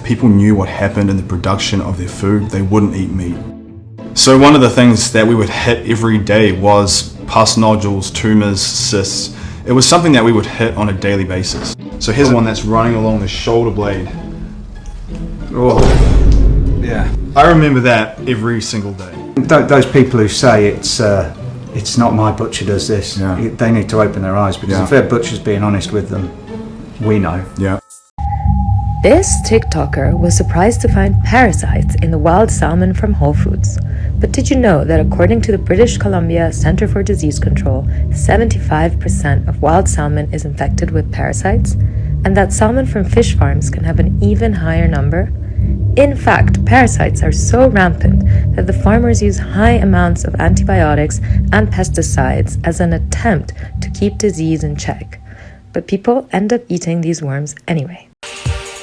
if people knew what happened in the production of their food, they wouldn't eat meat. So one of the things that we would hit every day was pus nodules, tumors, cysts. It was something that we would hit on a daily basis. So here's one that's running along the shoulder blade. Oh, yeah. I remember that every single day. Those people who say it's not my butcher does this, they need to open their eyes, because if their butcher's being honest with them, we know. Yeah. This TikToker was surprised to find parasites in the wild salmon from Whole Foods. But did you know that according to the British Columbia Centre for Disease Control, 75% of wild salmon is infected with parasites? And that salmon from fish farms can have an even higher number? In fact, parasites are so rampant that the farmers use high amounts of antibiotics and pesticides as an attempt to keep disease in check. But people end up eating these worms anyway.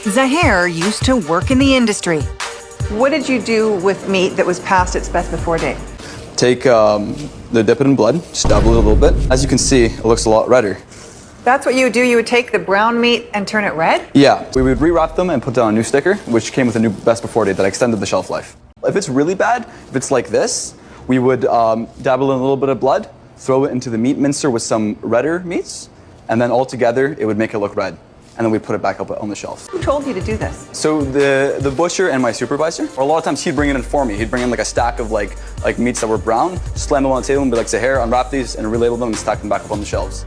Zaher used to work in the industry. What did you do with meat that was past its best before date? Take dip it in blood, just dabble it a little bit. As you can see, it looks a lot redder. That's what you would do? You would take the brown meat and turn it red? Yeah, we would rewrap them and put down a new sticker, which came with a new best before date that extended the shelf life. If it's really bad, if it's like this, we would dabble in a little bit of blood, throw it into the meat mincer with some redder meats, and then all together, it would make it look red. And then we put it back up on the shelf. Who told you to do this? So the butcher and my supervisor, or a lot of times he'd bring it in for me. He'd bring in like a stack of like meats that were brown, slam them on the table and be like, Zaher, unwrap these and relabel them and stack them back up on the shelves.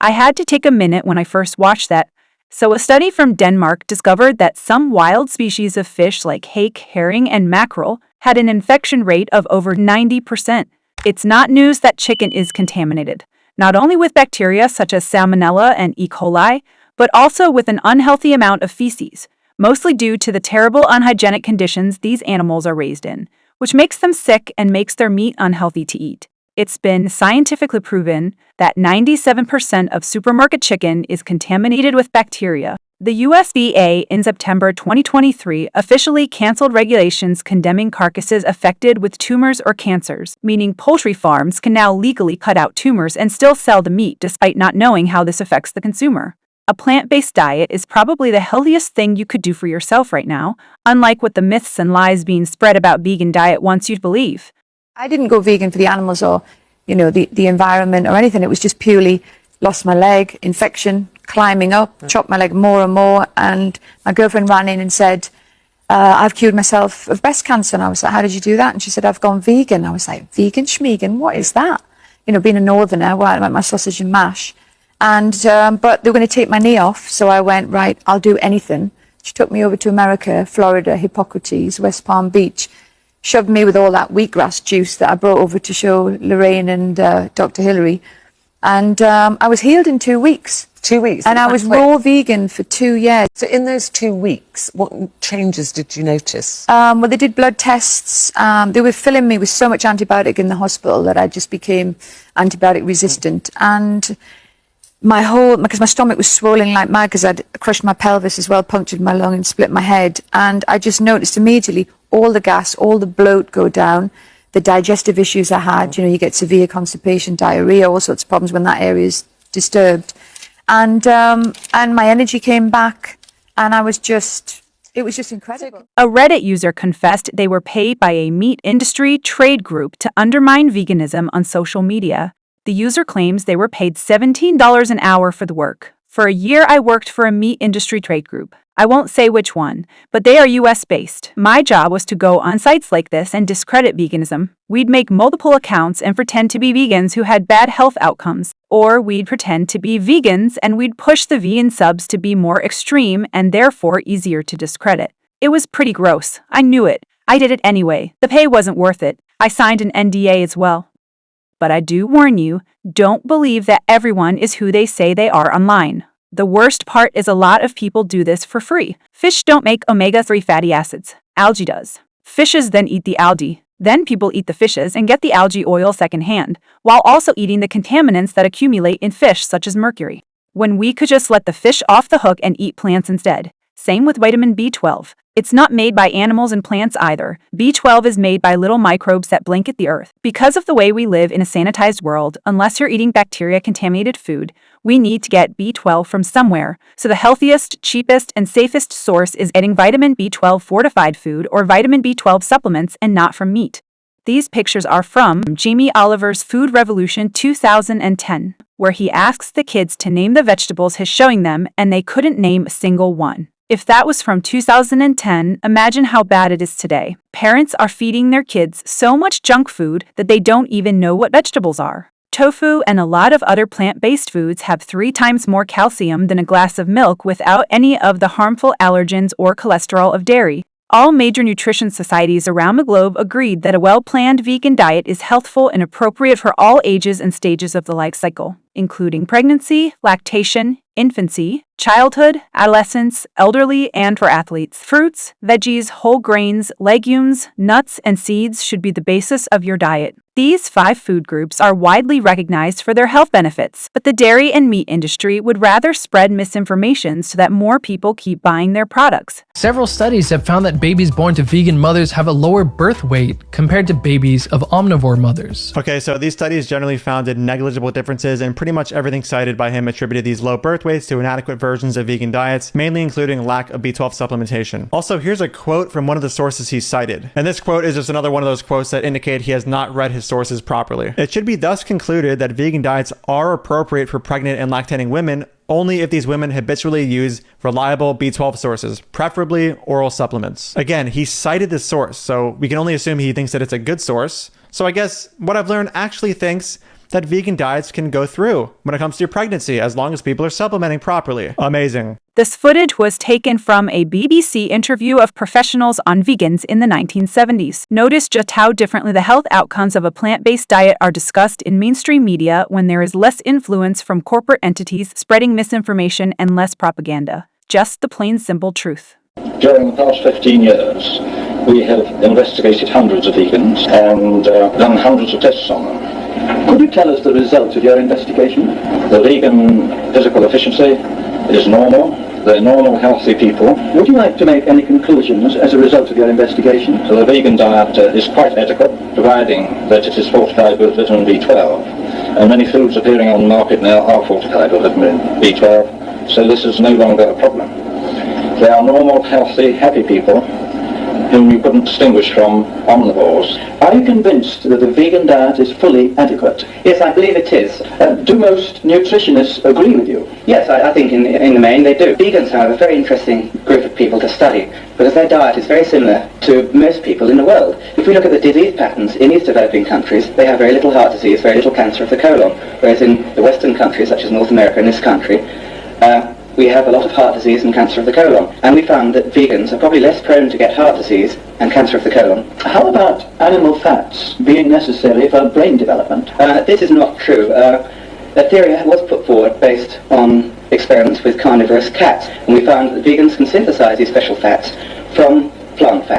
I had to take a minute when I first watched that. So a study from Denmark discovered that some wild species of fish like hake, herring, and mackerel had an infection rate of over 90%. It's not news that chicken is contaminated, not only with bacteria such as Salmonella and E. coli, but also with an unhealthy amount of feces, mostly due to the terrible unhygienic conditions these animals are raised in, which makes them sick and makes their meat unhealthy to eat. It's been scientifically proven that 97% of supermarket chicken is contaminated with bacteria. The USDA in September 2023 officially canceled regulations condemning carcasses affected with tumors or cancers, meaning poultry farms can now legally cut out tumors and still sell the meat despite not knowing how this affects the consumer. A plant-based diet is probably the healthiest thing you could do for yourself right now, unlike what the myths and lies being spread about vegan diet wants you to believe. I didn't go vegan for the animals or, the environment or anything. It was just purely lost my leg, infection, climbing up, chopped my leg more and more. And my girlfriend ran in and said, I've cured myself of breast cancer. And I was like, how did you do that? And she said, I've gone vegan. I was like, vegan schmegan, what is that? Being a northerner, I like my sausage and mash. And, but they were going to take my knee off. So I went, right, I'll do anything. She took me over to America, Florida, Hippocrates, West Palm Beach, shoved me with all that wheatgrass juice that I brought over to show Lorraine and Dr. Hillary. And I was healed in 2 weeks. 2 weeks? And I was raw vegan for 2 years. So in those 2 weeks, what changes did you notice? Well, they did blood tests. They were filling me with so much antibiotic in the hospital that I just became antibiotic resistant. And because my stomach was swollen like mad because I'd crushed my pelvis as well, punctured my lung and split my head. And I just noticed immediately all the gas, all the bloat go down, the digestive issues I had, you get severe constipation, diarrhea, all sorts of problems when that area is disturbed. And my energy came back and it was just incredible. A Reddit user confessed they were paid by a meat industry trade group to undermine veganism on social media. The user claims they were paid $17 an hour for the work. For a year, I worked for a meat industry trade group. I won't say which one, but they are US-based. My job was to go on sites like this and discredit veganism. We'd make multiple accounts and pretend to be vegans who had bad health outcomes. Or we'd pretend to be vegans and we'd push the vegan subs to be more extreme and therefore easier to discredit. It was pretty gross. I knew it. I did it anyway. The pay wasn't worth it. I signed an NDA as well. But I do warn you, don't believe that everyone is who they say they are online. The worst part is a lot of people do this for free. Fish don't make omega-3 fatty acids. Algae does. Fishes then eat the algae. Then people eat the fishes and get the algae oil secondhand, while also eating the contaminants that accumulate in fish such as mercury. When we could just let the fish off the hook and eat plants instead. Same with vitamin B12. It's not made by animals and plants either. B12 is made by little microbes that blanket the earth. Because of the way we live in a sanitized world, unless you're eating bacteria-contaminated food, we need to get B12 from somewhere. So the healthiest, cheapest, and safest source is getting vitamin B12 fortified food or vitamin B12 supplements and not from meat. These pictures are from Jamie Oliver's Food Revolution 2010, where he asks the kids to name the vegetables he's showing them, and they couldn't name a single one. If that was from 2010, imagine how bad it is today. Parents are feeding their kids so much junk food that they don't even know what vegetables are. Tofu and a lot of other plant-based foods have 3 times more calcium than a glass of milk without any of the harmful allergens or cholesterol of dairy. All major nutrition societies around the globe agreed that a well-planned vegan diet is healthful and appropriate for all ages and stages of the life cycle, including pregnancy, lactation, infancy, childhood, adolescence, elderly, and for athletes. Fruits, veggies, whole grains, legumes, nuts, and seeds should be the basis of your diet. These 5 food groups are widely recognized for their health benefits, but the dairy and meat industry would rather spread misinformation so that more people keep buying their products. Several studies have found that babies born to vegan mothers have a lower birth weight compared to babies of omnivore mothers. Okay, so these studies generally found negligible differences, and pretty much everything cited by him attributed these low birth weights to inadequate versions of vegan diets, mainly including lack of B12 supplementation. Also, here's a quote from one of the sources he cited. And this quote is just another one of those quotes that indicate he has not read his sources properly. It should be thus concluded that vegan diets are appropriate for pregnant and lactating women only if these women habitually use reliable B12 sources, preferably oral supplements. Again, he cited this source, so we can only assume he thinks that it's a good source. So I guess what I've learned actually thinks that vegan diets can go through when it comes to your pregnancy, as long as people are supplementing properly. Amazing. This footage was taken from a BBC interview of professionals on vegans in the 1970s. Notice just how differently the health outcomes of a plant-based diet are discussed in mainstream media when there is less influence from corporate entities spreading misinformation and less propaganda. Just the plain simple truth. During the past 15 years, we have investigated hundreds of vegans and done hundreds of tests on them. Could you tell us the results of your investigation? The vegan physical efficiency is normal. They're normal, healthy people. Would you like to make any conclusions as a result of your investigation? So the vegan diet is quite adequate, providing that it is fortified with vitamin B12. And many foods appearing on the market now are fortified with vitamin B12, so this is no longer a problem. They are normal, healthy, happy people whom you couldn't distinguish from omnivores. Are you convinced that the vegan diet is fully adequate? Yes, I believe it is. Do most nutritionists agree with you? Yes, I think in the main they do. Vegans are a very interesting group of people to study because their diet is very similar to most people in the world. If we look at the disease patterns in these developing countries, they have very little heart disease, very little cancer of the colon, whereas in the Western countries, such as North America and this country, we have a lot of heart disease and cancer of the colon. And we found that vegans are probably less prone to get heart disease and cancer of the colon. How about animal fats being necessary for brain development? This is not true. A theory was put forward based on experiments with carnivorous cats, and we found that vegans can synthesize these special fats from plant fat.